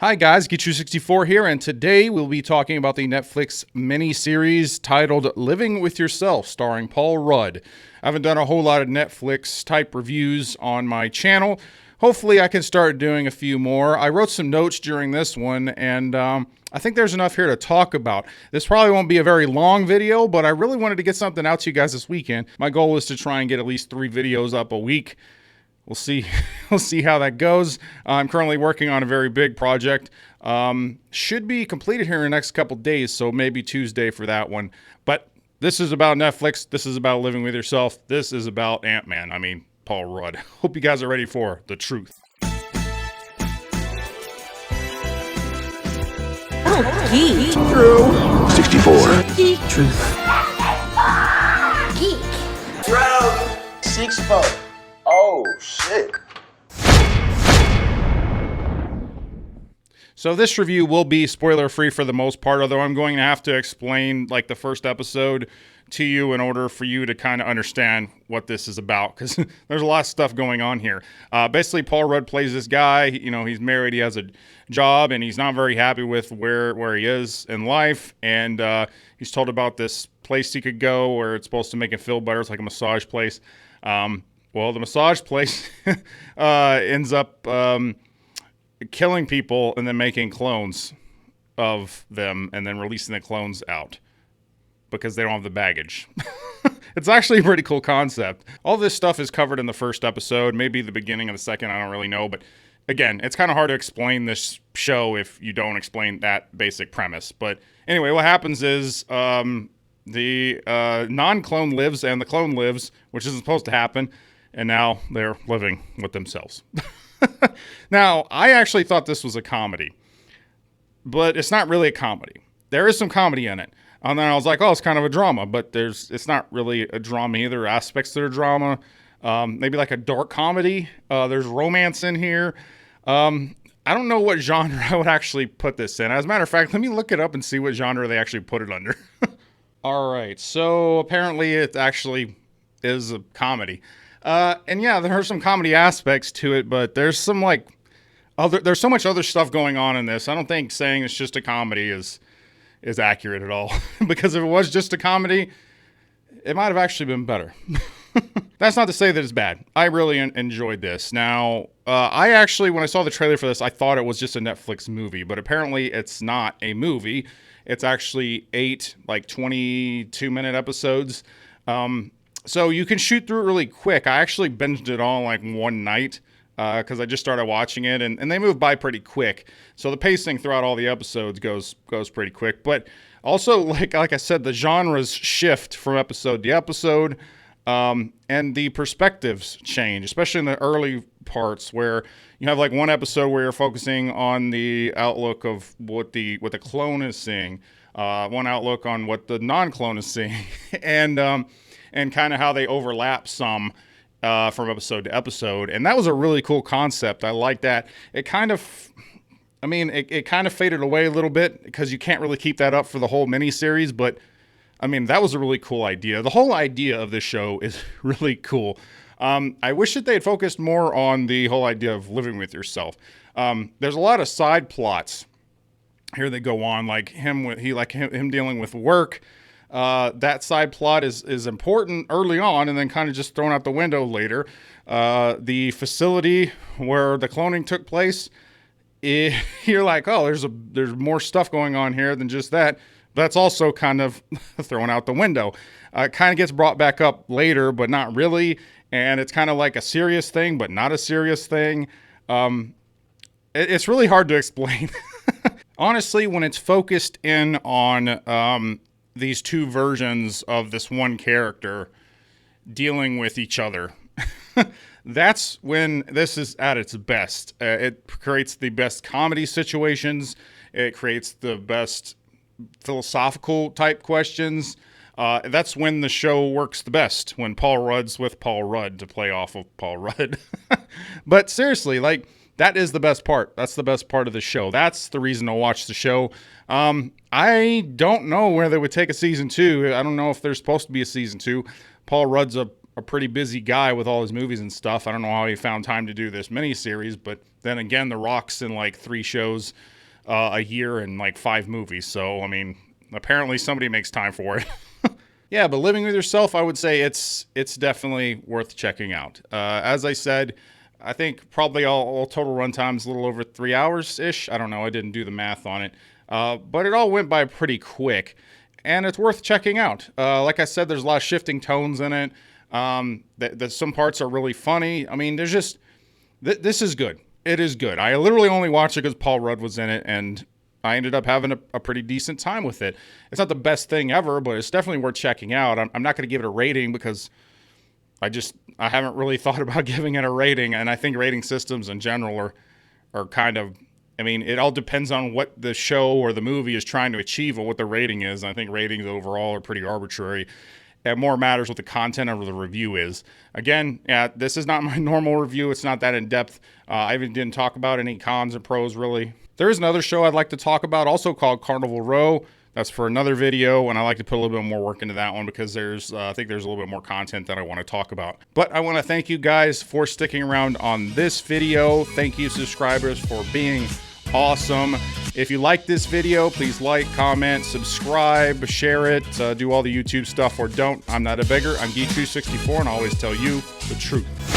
Hi guys, Get64 here, and today we'll be talking about the Netflix mini-series titled Living with Yourself, starring Paul Rudd. I haven't done a whole lot of Netflix-type reviews on my channel. Hopefully I can start doing a few more. I wrote some notes during this one, and I think there's enough here to talk about. This probably won't be a very long video, but I really wanted to get something out to you guys this weekend. My goal is to try and get at least 3 videos up a week. We'll see. We'll see how that goes. I'm currently working on a very big project. Should be completed here in the next couple days, so maybe Tuesday for that one. But this is about Netflix. This is about living with yourself. This is about Ant-Man. I mean, Paul Rudd. Hope you guys are ready for the truth. Oh, geek. True. 64. Geek. Truth. Geek. True. 64. Oh, shit. So this review will be spoiler-free for the most part, although I'm going to have to explain like the first episode to you in order for you to kind of understand what this is about, because there's a lot of stuff going on here. Basically, Paul Rudd plays this guy. You know, he's married, he has a job, and he's not very happy with where he is in life. And he's told about this place he could go where it's supposed to make him feel better. It's like a massage place. Well, the massage place ends up killing people and then making clones of them and then releasing the clones out because they don't have the baggage. It's actually a pretty cool concept. All this stuff is covered in the first episode, maybe the beginning of the second, I don't really know. But again, it's kind of hard to explain this show if you don't explain that basic premise. But anyway, what happens is the non-clone lives and the clone lives, which isn't supposed to happen. And now they're living with themselves. Now, I actually thought this was a comedy, but it's not really a comedy. There is some comedy in it. And then I was like, oh, it's kind of a drama, but it's not really a drama either. There are aspects that are drama, maybe like a dark comedy. There's romance in here. I don't know what genre I would actually put this in. As a matter of fact, let me look it up and see what genre they actually put it under. All right, so apparently it actually is a comedy. And yeah, there are some comedy aspects to it, but there's some there's so much other stuff going on in this. I don't think saying it's just a comedy is accurate at all. Because if it was just a comedy, it might have actually been better. That's not to say that it's bad. I really enjoyed this. Now, I actually, when I saw the trailer for this, I thought it was just a Netflix movie, but apparently it's not a movie. It's actually 8, 22-minute episodes. So you can shoot through it really quick. I actually binged it all in one night because I just started watching it, and they move by pretty quick. So the pacing throughout all the episodes goes pretty quick. But also, like I said, the genres shift from episode to episode, and the perspectives change, especially in the early parts where you have one episode where you're focusing on the outlook of what the clone is seeing, one outlook on what the non-clone is seeing, and kind of how they overlap some from episode to episode. And that was a really cool concept. I like that. It kind of faded away a little bit because you can't really keep that up for the whole miniseries. But, I mean, that was a really cool idea. The whole idea of this show is really cool. I wish that they had focused more on the whole idea of living with yourself. There's a lot of side plots here that go on, like him dealing with work. That side plot is important early on and then kind of just thrown out the window later. The facility where the cloning took place, you're like, oh, there's more stuff going on here than just that. That's also kind of thrown out the window. It kind of gets brought back up later, but not really. And it's kind of like a serious thing, but not a serious thing. It's really hard to explain. Honestly, when it's focused in on these two versions of this one character dealing with each other, that's when this is at its best. It creates the best comedy situations. It creates the best philosophical type questions. That's when the show works the best, when Paul Rudd's with Paul Rudd to play off of Paul Rudd. But seriously, that is the best part. That's the best part of the show. That's the reason to watch the show. I don't know where they would take a season 2. I don't know if there's supposed to be a season 2. Paul Rudd's a a pretty busy guy with all his movies and stuff. I don't know how he found time to do this miniseries, but then again, The Rock's in like 3 shows a year and like 5 movies. So, I mean, apparently somebody makes time for it. Yeah, but Living With Yourself, I would say it's definitely worth checking out. As I said, I think probably all total runtime is a little over 3 hours-ish. I don't know. I didn't do the math on it. But it all went by pretty quick, and it's worth checking out. Like I said, there's a lot of shifting tones in it. Some parts are really funny. I mean, there's just... this is good. It is good. I literally only watched it because Paul Rudd was in it, and I ended up having a pretty decent time with it. It's not the best thing ever, but it's definitely worth checking out. I'm not going to give it a rating because I haven't really thought about giving it a rating, and I think rating systems in general are kind of... I mean, it all depends on what the show or the movie is trying to achieve or what the rating is. I think ratings overall are pretty arbitrary. It more matters what the content of the review is. Again, yeah, this is not my normal review. It's not that in-depth. I even didn't talk about any cons and pros, really. There is another show I'd like to talk about, also called Carnival Row. That's for another video, and I like to put a little bit more work into that one because I think there's a little bit more content that I want to talk about. But I want to thank you guys for sticking around on this video. Thank you, subscribers, for being awesome. If you like this video, please like, comment, subscribe, share it, do all the YouTube stuff, or don't. I'm not a beggar. I'm Geek264, and I always tell you the truth.